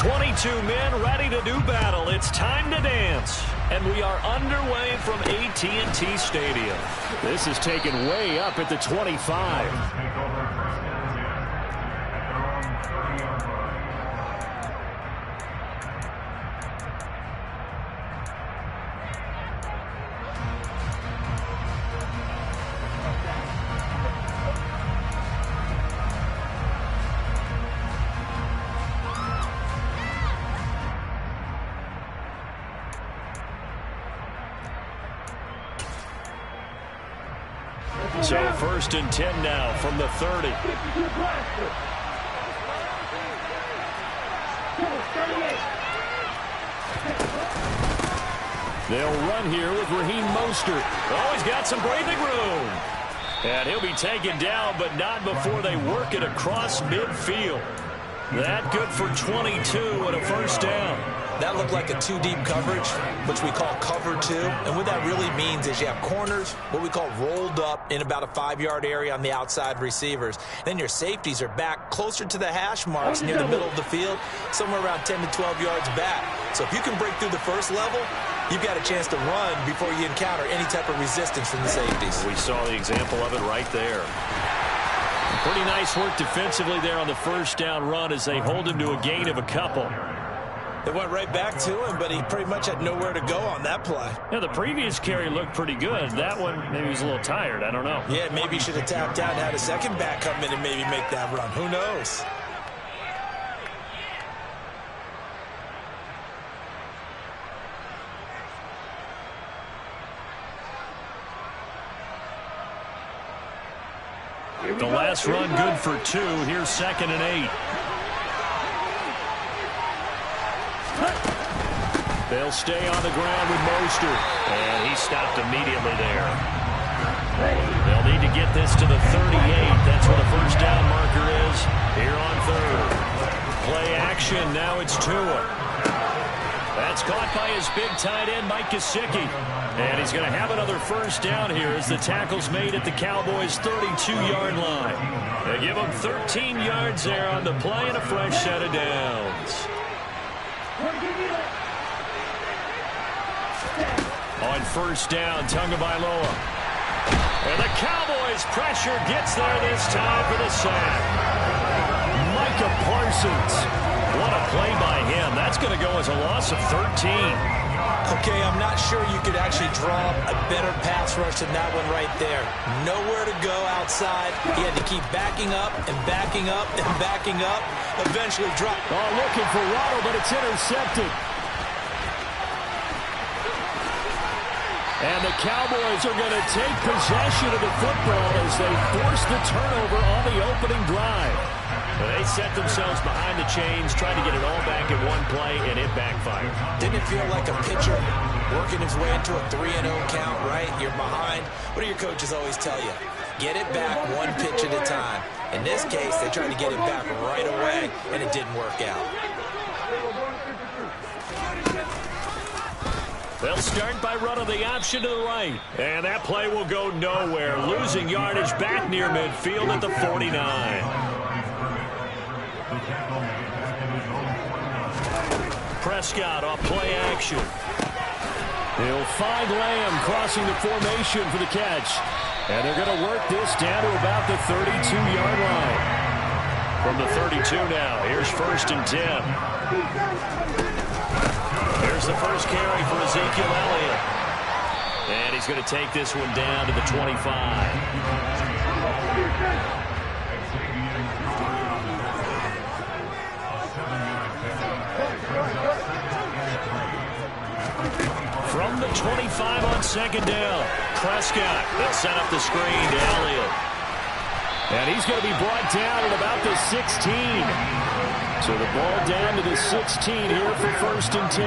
22 men ready to do battle. It's time to dance. And we are underway from AT&T Stadium. This is taken way up at the 25. So 1st and 10 now from the 30. They'll run here with Raheem Mostert. Oh, he's got some breathing room. And he'll be taken down, but not before they work it across midfield. That good for 22 and a first down. That looked like a two-deep coverage, which we call cover two. And what that really means is you have corners, what we call rolled up in about a 5-yard area on the outside receivers. Then your safeties are back closer to the hash marks near the middle of the field, somewhere around 10 to 12 yards back. So if you can break through the first level, you've got a chance to run before you encounter any type of resistance from the safeties. We saw the example of it right there. Pretty nice work defensively there on the first down run as they hold him to a gain of a couple. They went right back to him, but he pretty much had nowhere to go on that play. Yeah, the previous carry looked pretty good. That one, maybe he was a little tired. I don't know. Yeah, maybe he should have tapped out and had a second back come in and maybe make that run. Who knows? The last run good for 2. Here's 2nd and 8. They'll stay on the ground with Mostert. And he stopped immediately there. They'll need to get this to the 38. That's where the first down marker is here on 3rd. Play action. Now it's Tua. That's caught by his big tight end, Mike Gesicki. And he's going to have another first down here as the tackle's made at the Cowboys' 32-yard line. They give him 13 yards there on the play and a fresh set of downs. On first down, Tagovailoa. And the Cowboys' pressure gets there this time for the sack. Micah Parsons. What a play by him. That's going to go as a loss of 13. Okay, I'm not sure you could actually draw a better pass rush than that one right there. Nowhere to go outside. He had to keep backing up and backing up and backing up. Eventually dropped. Oh, looking for Waddle, but it's intercepted. And the Cowboys are going to take possession of the football as they force the turnover on the opening drive. They set themselves behind the chains, trying to get it all back in one play, and it backfired. Didn't it feel like a pitcher working his way into a 3-0 count, right? You're behind. What do your coaches always tell you? Get it back one pitch at a time. In this case, they tried to get it back right away, and it didn't work out. They'll start by running the option to the right. And that play will go nowhere, losing yardage back near midfield at the 49. Prescott off play action. He'll find Lamb crossing the formation for the catch. And they're going to work this down to about the 32-yard line. From the 32 now, here's 1st and 10. Here's the first carry for Ezekiel Elliott. And he's going to take this one down to the 25. From the 25 on 2nd down, Prescott. They'll set up the screen to Elliott. And he's going to be brought down at about the 16. So the ball down to the 16 here for 1st and 10.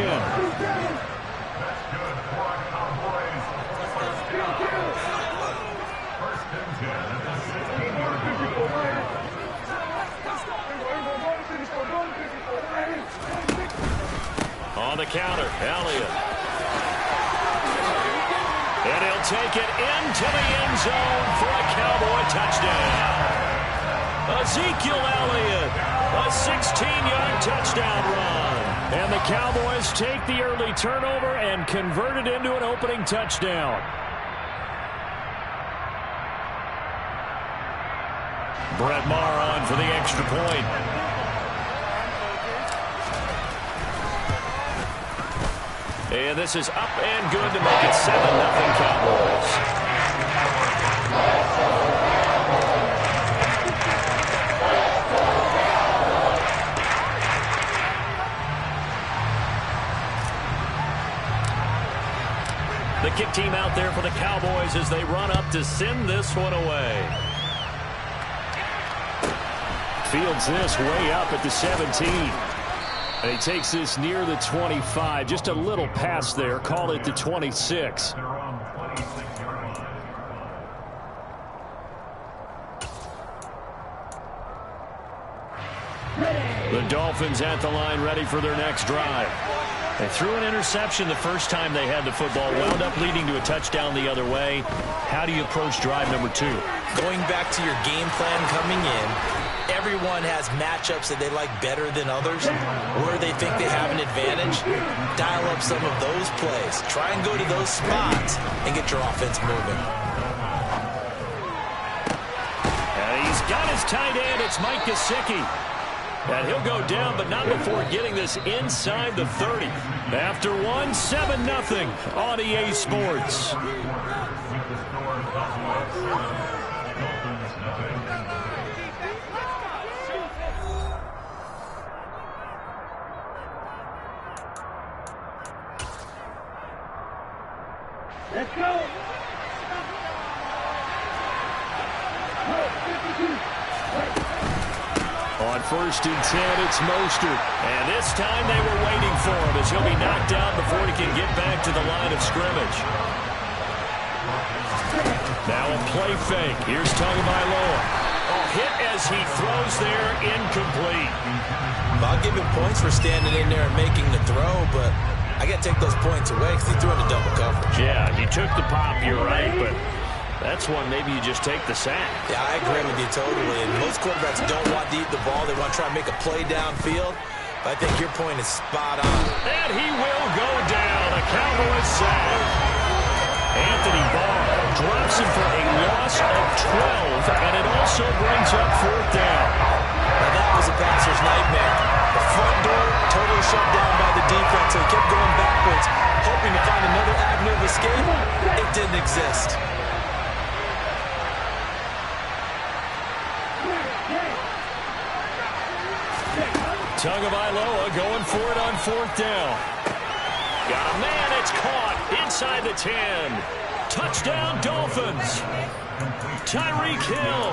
On the counter, Elliott. And he'll take it into the end zone for a Cowboy touchdown. Ezekiel Elliott, a 16-yard touchdown run. And the Cowboys take the early turnover and convert it into an opening touchdown. Brett Maher on for the extra point. And this is up and good to make it 7-0 Cowboys. The kick team out there for the Cowboys as they run up to send this one away. Fields this way up at the 17. And he takes this near the 25. Just a little pass there. Call it the 26. The Dolphins at the line ready for their next drive. They threw an interception the first time they had the football, wound up leading to a touchdown the other way. How do you approach drive number 2? Going back to your game plan coming in, everyone has matchups that they like better than others, where they think they have an advantage. Dial up some of those plays. Try and go to those spots and get your offense moving. And he's got his tight end. It's Mike Gesicki. And he'll go down, but not before getting this inside the 30. After one, 7-0 on EA Sports. Let's go. On 1st and 10, it's Mostert. And this time they were waiting for him as he'll be knocked down before he can get back to the line of scrimmage. Now a play fake. Here's Tagovailoa. Hit as he throws there, incomplete. I'll give him points for standing in there and making the throw, but I got to take those points away because he threw into double coverage. Yeah, he took the pop, you're right, but that's one maybe you just take the sack. Yeah, I agree with you totally. And most quarterbacks don't want to eat the ball. They want to try and make a play downfield. But I think your point is spot on. And he will go down. A Cowboys sack. Anthony Barr drops him for a loss of 12, and it also brings up 4th down. Now that was a passer's nightmare. The front door totally shut down by the defense, so he kept going backwards, hoping to find another avenue of escape. It didn't exist. Tagovailoa going for it on 4th down. Got a man, it's caught inside the 10. Touchdown Dolphins. Tyreek Hill,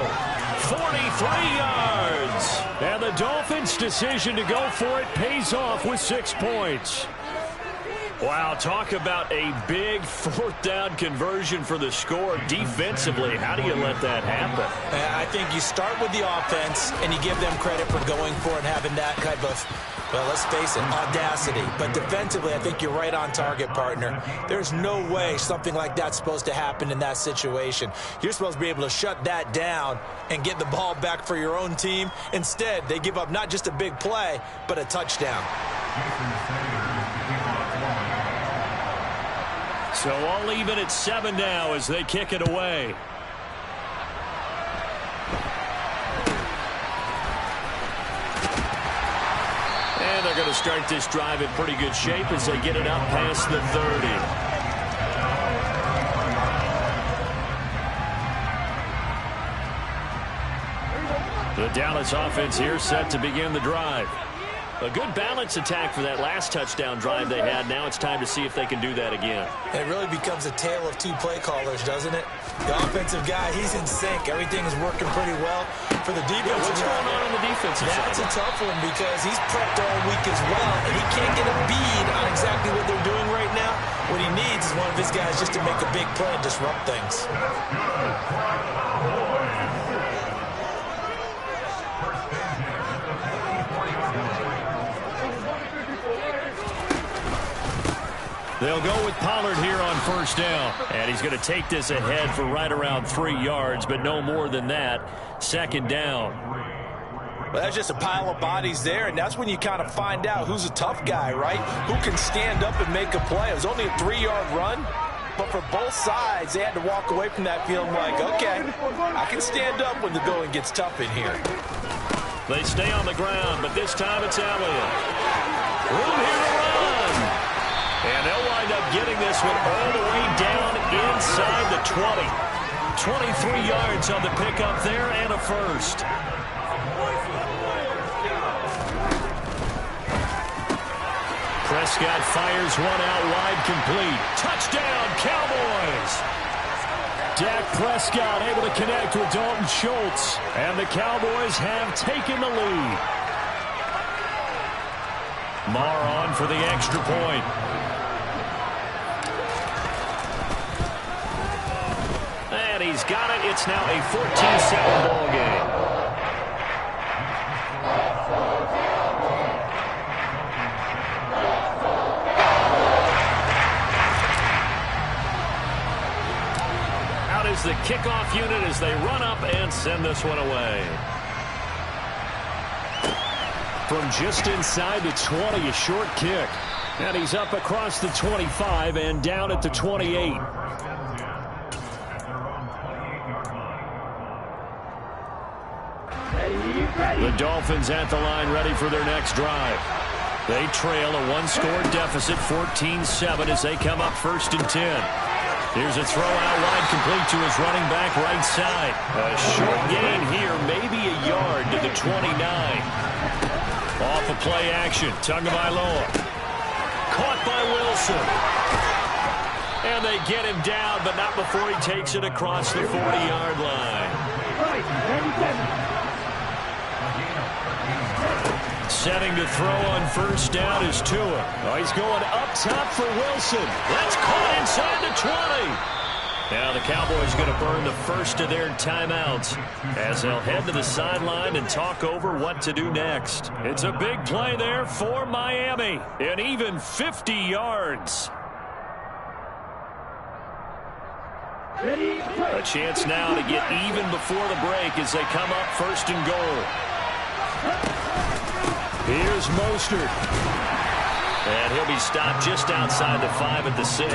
43 yards. And the Dolphins' decision to go for it pays off with 6 points. Wow, talk about a big 4th down conversion for the score. Defensively, how do you let that happen? I think you start with the offense, and you give them credit for going for it and having that kind of, well, let's face it, audacity. But defensively, I think you're right on target, partner. There's no way something like that's supposed to happen in that situation. You're supposed to be able to shut that down and get the ball back for your own team. Instead, they give up not just a big play, but a touchdown. So all even at 7 now as they kick it away. And they're going to start this drive in pretty good shape as they get it up past the 30. The Dallas offense here set to begin the drive. A good balance attack for that last touchdown drive they had. Now it's time to see if they can do that again. It really becomes a tale of 2 play callers, doesn't it? The offensive guy, he's in sync. Everything is working pretty well. For the defensive guy, what's going on the defensive side? That's a tough one because he's prepped all week as well, and he can't get a bead on exactly what they're doing right now. What he needs is one of his guys just to make a big play and disrupt things. They'll go with Pollard here on 1st down. And he's going to take this ahead for right around 3 yards, but no more than that. 2nd down. Well, that's just a pile of bodies there, and that's when you kind of find out who's a tough guy, right? Who can stand up and make a play. It was only a 3-yard run, but for both sides, they had to walk away from that feeling like, okay, I can stand up when the going gets tough in here. They stay on the ground, but this time it's Elliott. Room here to run. And they'll wind up getting this one all the way down inside the 20. 23 yards on the pickup there and a first. Prescott fires one out wide, complete. Touchdown, Cowboys! Dak Prescott able to connect with Dalton Schultz. And the Cowboys have taken the lead. Marr on for the extra point. And he's got it. It's now a 14-7 ball game. Is the kickoff unit as they run up and send this one away. From just inside the 20, a short kick. And he's up across the 25 and down at the 28. The Dolphins at the line ready for their next drive. They trail a one-score deficit, 14-7, as they come up 1st and 10. Here's a throw out wide, complete to his running back right side. A short gain here, maybe a yard to the 29. Off of play action, Tagovailoa. Caught by Wilson. And they get him down, but not before he takes it across the 40-yard line. Setting to throw on 1st down is Tua. Oh, he's going up top for Wilson. That's caught inside the 20. Now the Cowboys going to burn the first of their timeouts as they'll head to the sideline and talk over what to do next. It's a big play there for Miami. An even 50 yards. A chance now to get even before the break as they come up 1st and goal. Here's Mostert. And he'll be stopped just outside the 5 at the 6.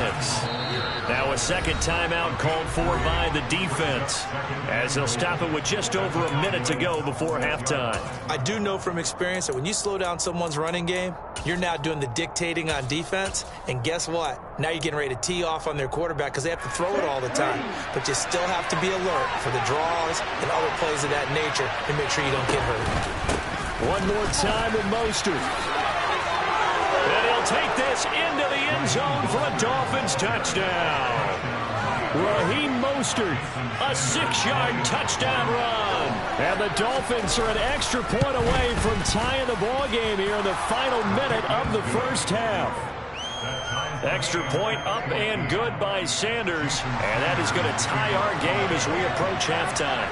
Now a second timeout called for by the defense as they'll stop it with just over a minute to go before halftime. I do know from experience that when you slow down someone's running game, you're now doing the dictating on defense. And guess what? Now you're getting ready to tee off on their quarterback because they have to throw it all the time. But you still have to be alert for the draws and other plays of that nature and make sure you don't get hurt. One more time with Mostert. And he'll take this into the end zone for a Dolphins touchdown. Raheem Mostert, a 6-yard touchdown run. And the Dolphins are an extra point away from tying the ball game here in the final minute of the first half. Extra point up and good by Sanders. And that is going to tie our game as we approach halftime.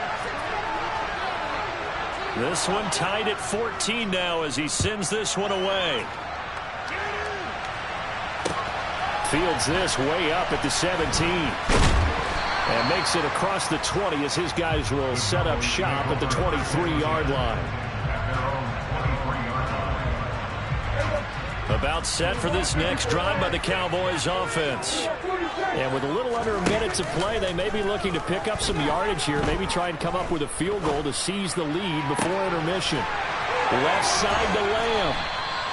This one tied at 14 now as he sends this one away. Fields this way up at the 17. And makes it across the 20 as his guys will set up shop at the 23-yard line. About set for this next drive by the Cowboys offense. And with a little under a minute to play, they may be looking to pick up some yardage here. Maybe try and come up with a field goal to seize the lead before intermission. Left side to Lamb.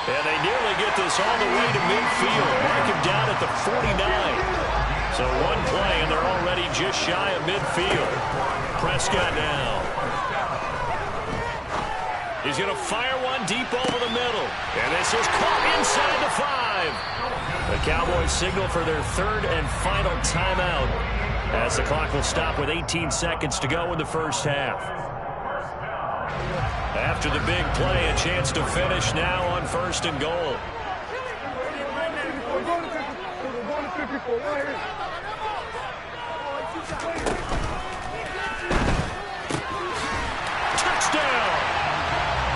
And they nearly get this all the way to midfield. Mark him down at the 49. So one play, and they're already just shy of midfield. Prescott now. He's going to fire one deep over the middle. And this is caught inside the 5. The Cowboys signal for their 3rd and final timeout as the clock will stop with 18 seconds to go in the first half. After the big play, a chance to finish now on 1st and goal. Touchdown!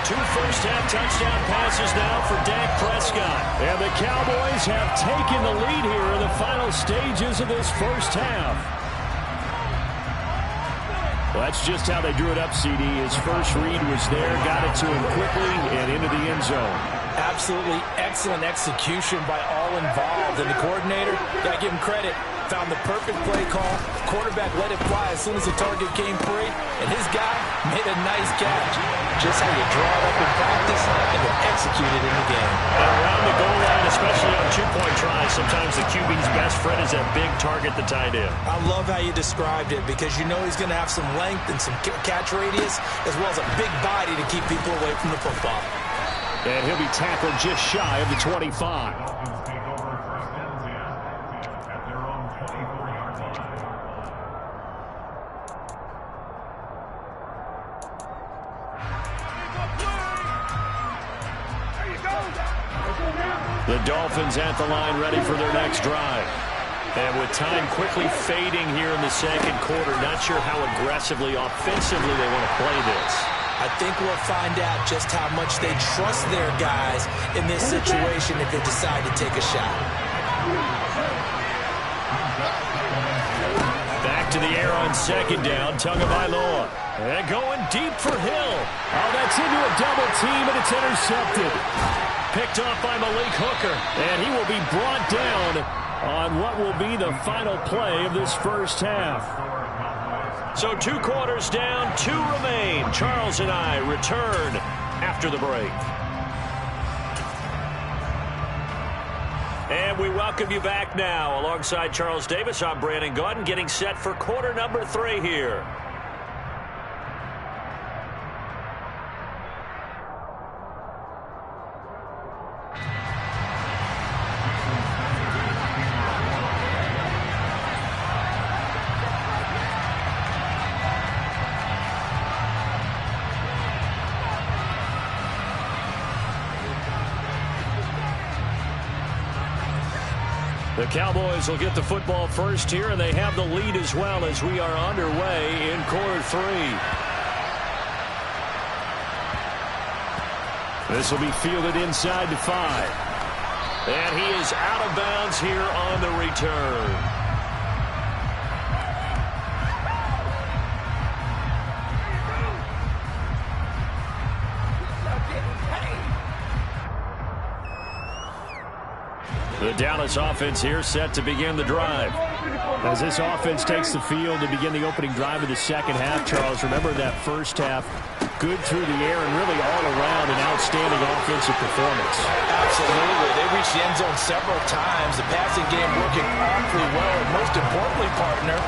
2 first-half touchdown passes now for Dak Prescott. And the Cowboys have taken the lead here in the final stages of this first half. Well, that's just how they drew it up, CD. His first read was there, got it to him quickly, and into the end zone. Absolutely excellent execution by all involved. And the coordinator, got to give him credit, found the perfect play call. Quarterback let it fly as soon as the target came free, and his guy made a nice catch. Just how you draw it up in practice and then execute it in the game. And around the goal line, especially on two-point tries, sometimes the QB's best friend is that big target, the tight end. I love how you described it because you know he's going to have some length and some catch radius as well as a big body to keep people away from the football. And he'll be tackled just shy of the 25. The Dolphins at the line ready for their next drive. And with time quickly fading here in the second quarter, not sure how aggressively, offensively they want to play this. I think we'll find out just how much they trust their guys in this situation if they decide to take a shot. Back to the air on second down, Tagovailoa. And going deep for Hill. Oh, that's into a double team, and it's intercepted. Picked off by Malik Hooker, and he will be brought down on what will be the final play of this first half. So 2 quarters down, 2 remain. Charles and I return after the break. And we welcome you back now. Alongside Charles Davis, I'm Brandon Gaudin, getting set for quarter number 3 here. The Cowboys will get the football first here, and they have the lead as well as we are underway in quarter 3. This will be fielded inside the 5. And he is out of bounds here on the return. The Dallas offense here set to begin the drive. As this offense takes the field to begin the opening drive of the second half, Charles, remember that first half, good through the air and really all around an outstanding offensive performance. Absolutely. They reached the end zone several times. The passing game working awfully well, and most importantly, partner,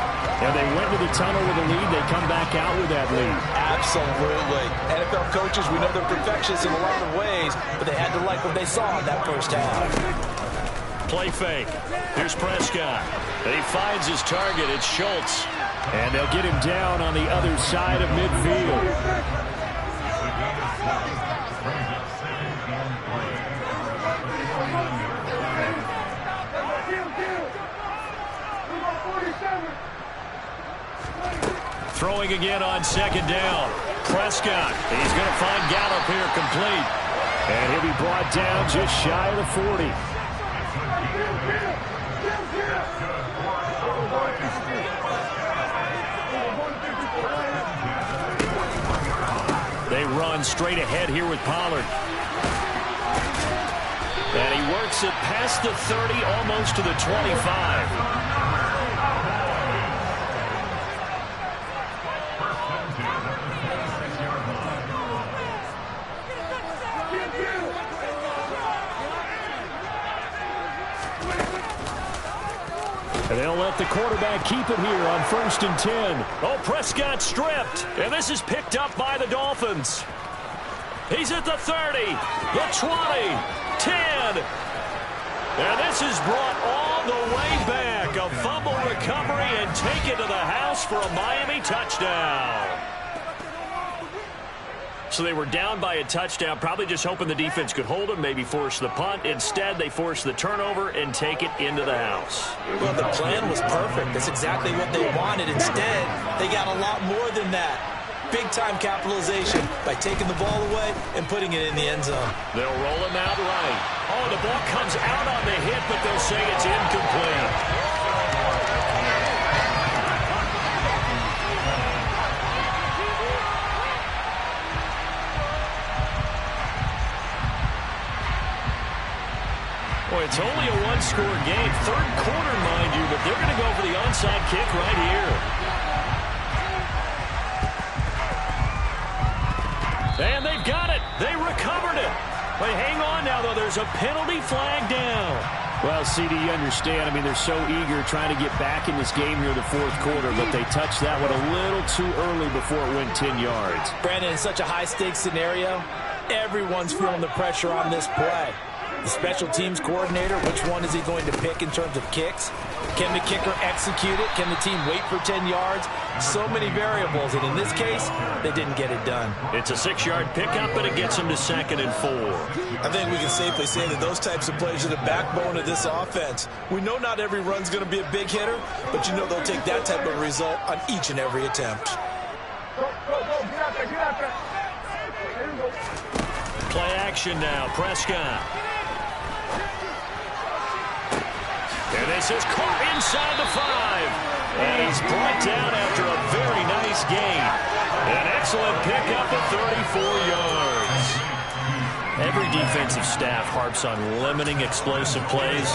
and they went to the tunnel with a lead. They come back out with that lead. Absolutely. NFL coaches, we know they're perfectionists in a lot of ways, but they had to like what they saw in that first half. Play fake. Here's Prescott. He finds his target. It's Schultz. And they'll get him down on the other side of midfield. Throwing again on second down. Prescott. He's going to find Gallup here complete. And he'll be brought down just shy of the 40. They run straight ahead here with Pollard. And he works it past the 30, almost to the 25. And they'll let the quarterback keep it here on 1st and 10. Oh, Prescott stripped. And this is picked up by the Dolphins. He's at the 30, the 20, 10. And this is brought all the way back. A fumble recovery and taken to the house for a Miami touchdown. So they were down by a touchdown, probably just hoping the defense could hold them, maybe force the punt. Instead, they force the turnover and take it into the house. Well, the plan was perfect. That's exactly what they wanted. Instead, they got a lot more than that. Big-time capitalization by taking the ball away and putting it in the end zone. They'll roll him out right. Oh, the ball comes out on the hit, but they'll say it's incomplete. It's only a one-score game. Third quarter, mind you, but they're going to go for the onside kick right here. And they've got it. They recovered it. But hang on now, though. There's a penalty flag down. Well, CD, you understand. I mean, they're so eager trying to get back in this game here in the fourth quarter, but they touched that one a little too early before it went 10 yards. Brandon, in such a high-stakes scenario, everyone's feeling the pressure on this play. The special teams coordinator, which one is he going to pick in terms of kicks? Can the kicker execute it? Can the team wait for 10 yards? So many variables, and in this case, they didn't get it done. It's a 6-yard pickup, but it gets them to 2nd and 4. I think we can safely say that those types of plays are the backbone of this offense. We know not every run's going to be a big hitter, but you know they'll take that type of result on each and every attempt. Play action now. Prescott. And this is caught inside the 5. And he's brought down after a very nice gain. An excellent pickup of 34 yards. Every defensive staff harps on limiting explosive plays.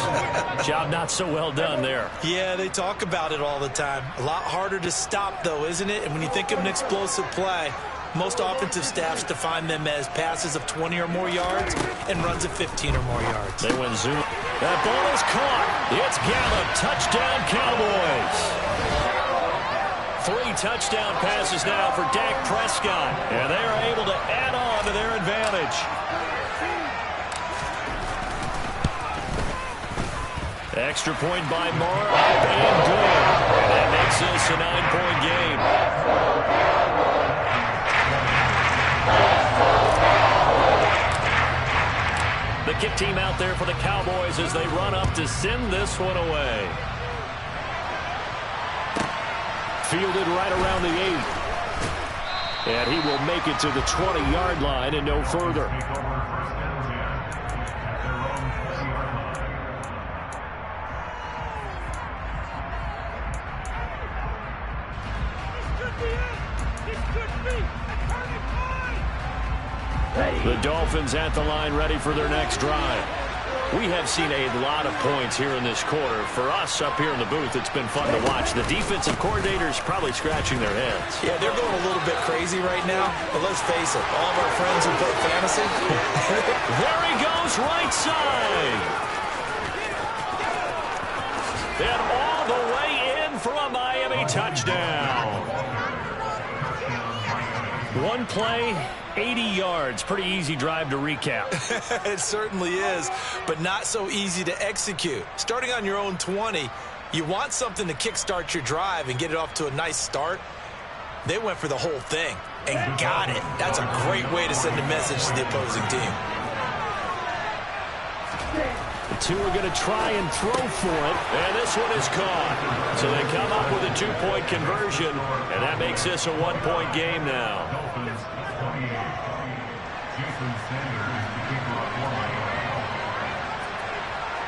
Job not so well done there. Yeah, they talk about it all the time. A lot harder to stop, though, isn't it? And when you think of an explosive play, most offensive staffs define them as passes of 20 or more yards and runs of 15 or more yards. They win zoom. That ball is caught. It's Gallup. Touchdown, Cowboys. 3 touchdown passes now for Dak Prescott. And they are able to add on to their advantage. Extra point by Moore. Up and good. And that makes this a 9-point game. The kick team out there for the Cowboys as they run up to send this one away. Fielded right around the 8. And he will make it to the 20-yard line and no further. The Dolphins at the line ready for their next drive. We have seen a lot of points here in this quarter. For us up here in the booth, it's been fun to watch. The defensive coordinators probably scratching their heads. Yeah, they're going a little bit crazy right now. But let's face it, all of our friends who play fantasy. There he goes, right side. And all the way in for a Miami touchdown. One play, 80 yards. Pretty easy drive to recap. It certainly is, but not so easy to execute. Starting on your own 20, you want something to kickstart your drive and get it off to a nice start. They went for the whole thing and got it. That's a great way to send a message to the opposing team. The two are going to try and throw for it, and this one is caught. So they come up with a 2-point conversion, and that makes this a 1-point game now.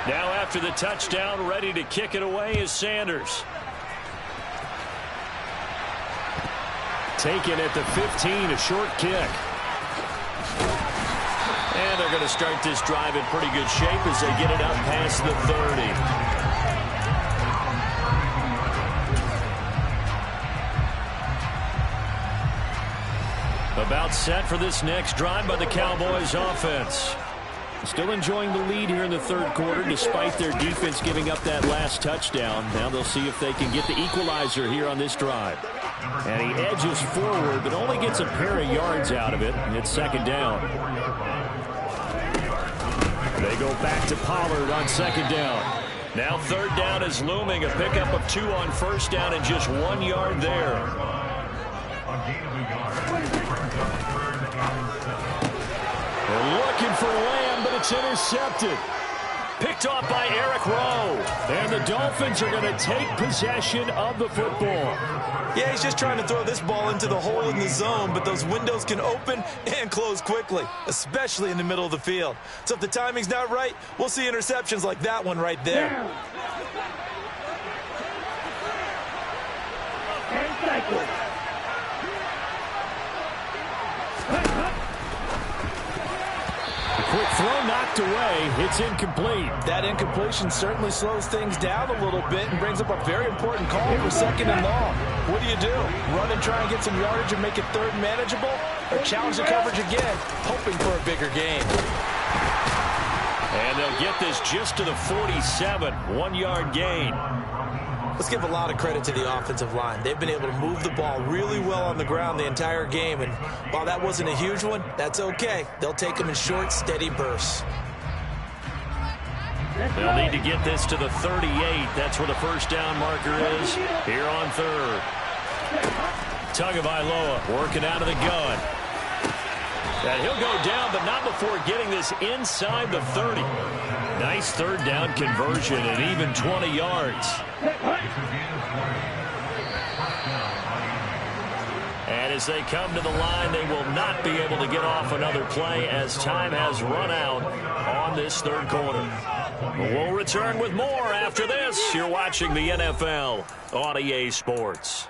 Now after the touchdown, ready to kick it away is Sanders. Taken at the 15, a short kick. And they're going to start this drive in pretty good shape as they get it up past the 30. About set for this next drive by the Cowboys offense. Still enjoying the lead here in the third quarter despite their defense giving up that last touchdown. Now they'll see if they can get the equalizer here on this drive. And he edges forward but only gets a pair of yards out of it. And it's second down. They go back to Pollard on second down. Now third down is looming. A pickup of 2 on first down and just 1 yard there. They're looking for Lamb, but it's intercepted. Picked off by Eric Rowe. And the Dolphins are going to take possession of the football. Yeah, he's just trying to throw this ball into the hole in the zone, but those windows can open and close quickly, especially in the middle of the field. So if the timing's not right, we'll see interceptions like that one right there. A quick Throw knocked away. It's incomplete. That incompletion certainly slows things down a little bit and brings up a very important call for 2nd and long. What do? Run and try and get some yardage and make it 3rd manageable? Or challenge the coverage again, hoping for a bigger gain? And they'll get this just to the 47. 1-yard gain. Let's give a lot of credit to the offensive line. They've been able to move the ball really well on the ground the entire game. And while that wasn't a huge one, that's okay. They'll take them in short, steady bursts. They'll need to get this to the 38. That's where the first down marker is here on 3rd. Tagovailoa working out of the gun. And he'll go down, but not before getting this inside the 30. Nice 3rd down conversion and even 20 yards. And as they come to the line, they will not be able to get off another play as time has run out on this 3rd quarter. We'll return with more after this. You're watching the NFL on EA Sports.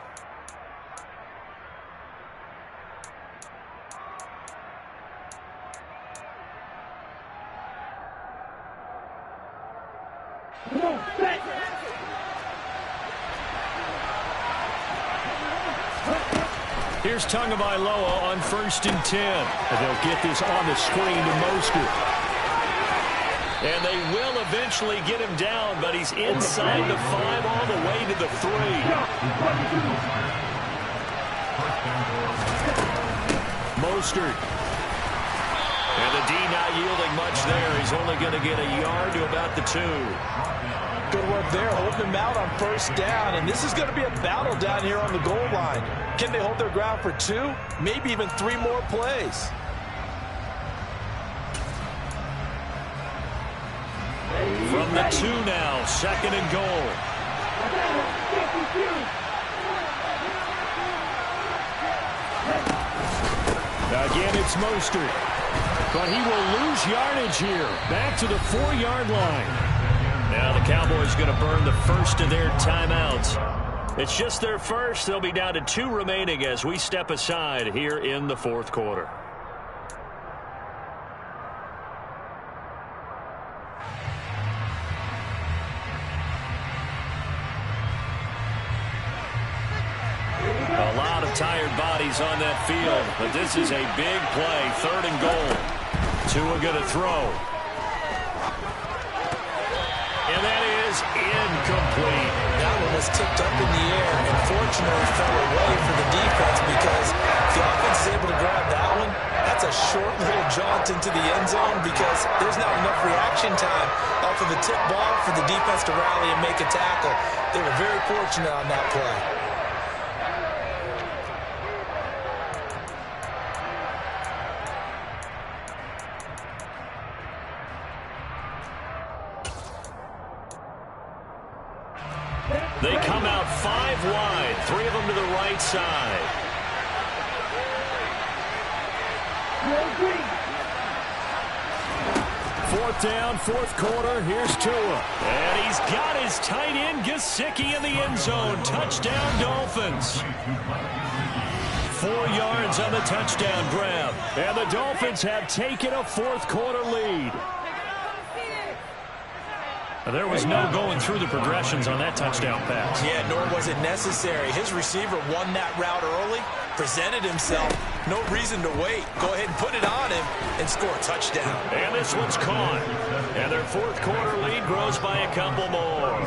Here's Tagovailoa on 1st and 10. And they'll get this on the screen to Mostert. And they will eventually get him down, but he's inside the 5 all the way to the 3. Mostert. And the D not yielding much there. He's only going to get a yard to about the 2. Good work there, holding him out on 1st down. And this is going to be a battle down here on the goal line. Can they hold their ground for 2, maybe even 3 more plays? From the 2 now, 2nd and goal. Again, it's Mostert. But he will lose yardage here. Back to the 4-yard line. Now the Cowboys going to burn the first of their timeouts. It's just their first. They'll be down to 2 remaining as we step aside here in the 4th quarter. A lot of tired bodies on that field, but this is a big play. 3rd and goal. Tua going to throw. And that is incomplete. That one was tipped up in the air and fortunately fell away for the defense because if the offense is able to grab that one, that's a short little jaunt into the end zone because there's not enough reaction time off of the tip ball for the defense to rally and make a tackle. They were very fortunate on that play. They come out 5 wide, 3 of them to the right side. Fourth down, 4th quarter. Here's Tua. And he's got his tight end Gesicki in the end zone. Touchdown, Dolphins. 4 yards on the touchdown grab. And the Dolphins have taken a 4th quarter lead. There was no going through the progressions on that touchdown pass. Yeah, nor was it necessary. His receiver won that route early, presented himself. No reason to wait. Go ahead and put it on him and score a touchdown. And this one's caught. And their 4th quarter lead grows by a couple more.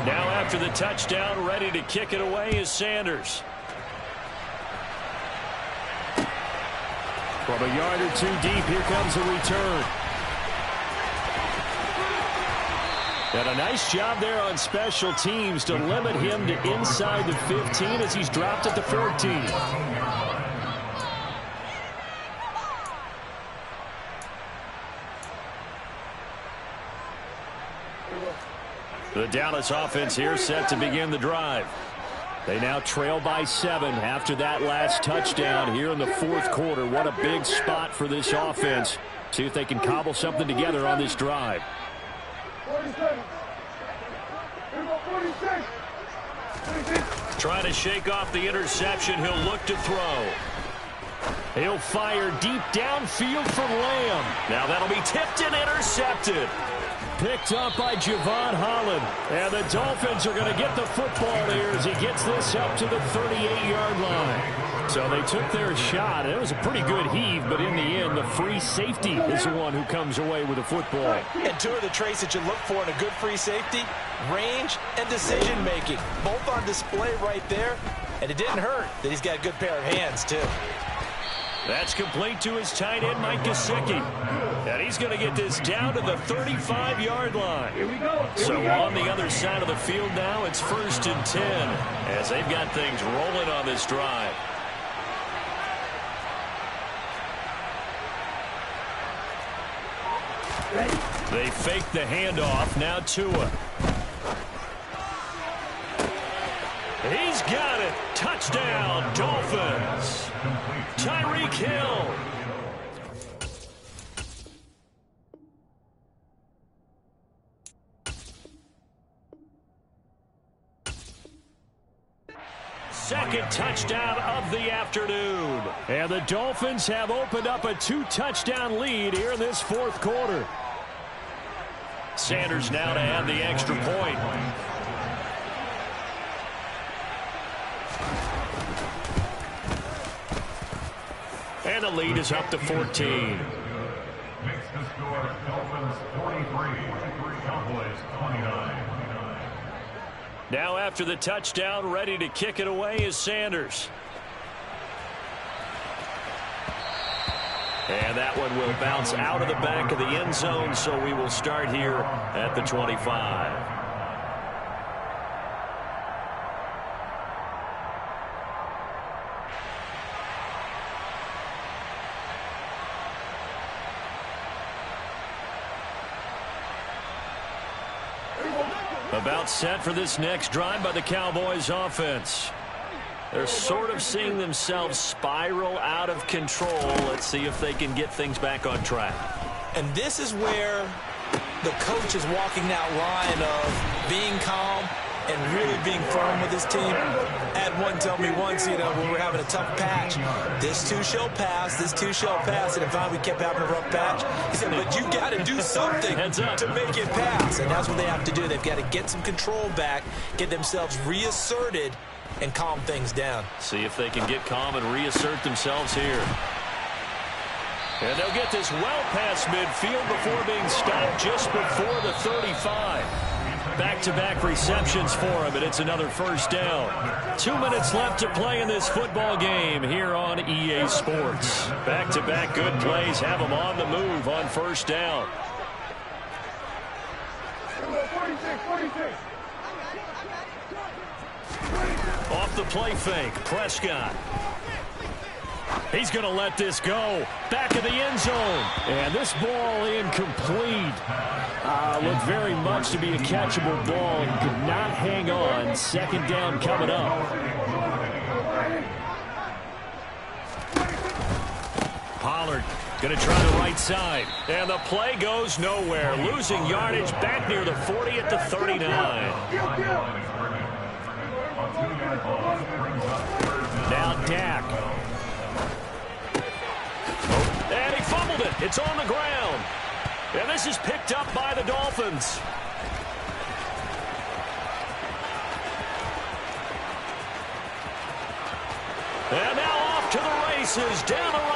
Now after the touchdown, ready to kick it away is Sanders. From a yard or 2 deep, here comes a return. And a nice job there on special teams to limit him to inside the 15 as he's dropped at the 14. The Dallas offense here set to begin the drive. They now trail by 7 after that last touchdown here in the 4th quarter. What a big spot for this offense. See if they can cobble something together on this drive. 47. 46. 46. Trying to shake off the interception. He'll look to throw. He'll fire deep downfield for Lamb. Now that'll be tipped and intercepted. Picked up by Javon Holland. And the Dolphins are going to get the football here as he gets this up to the 38-yard line. So they took their shot. It was a pretty good heave, but in the end, the free safety is the one who comes away with the football. And two of the traits that you look for in a good free safety, range and decision-making. Both on display right there. And it didn't hurt that he's got a good pair of hands, too. That's complete to his tight end, Mike Gesicki. And he's going to get this down to the 35-yard line. So on the other side of the field now, it's 1st and 10 as they've got things rolling on this drive. They fake the handoff. Now Tua. He's got it. Touchdown, Dolphins. Tyreek Hill. Second touchdown of the afternoon. And the Dolphins have opened up a 2-touchdown lead here in this fourth quarter. Sanders now to add the extra point. And the lead is up to 14. Makes the score Dolphins 43, Cowboys 29. Now after the touchdown, ready to kick it away is Sanders. And that one will bounce out of the back of the end zone, so we will start here at the 25. About set for this next drive by the Cowboys offense. They're sort of seeing themselves spiral out of control. Let's see if they can get things back on track. And this is where the coach is walking that line of being calm and really being firm with his team. I had one tell me once, when we were having a tough patch, this too shall pass, this too shall pass. And finally we kept having a rough patch. He said, but you got to do something to make it pass. And that's what they have to do. They've got to get some control back, get themselves reasserted, and calm things down. See if they can get calm and reassert themselves here. And they'll get this well past midfield before being stopped just before the 35. Back-to-back receptions for him, and it's another first down. 2 minutes left to play in this football game here on EA Sports. Back-to-back good plays have them on the move on first down. 46. Off the play fake, Prescott. He's going to let this go. Back of the end zone. And this ball incomplete. Looked very much to be a catchable ball and could not hang on. Second down coming up. Pollard going to try the right side. And the play goes nowhere. Losing yardage back near the 40 at the 39. Now Dak. And he fumbled it. It's on the ground. And this is picked up by the Dolphins. And now off to the races down the right.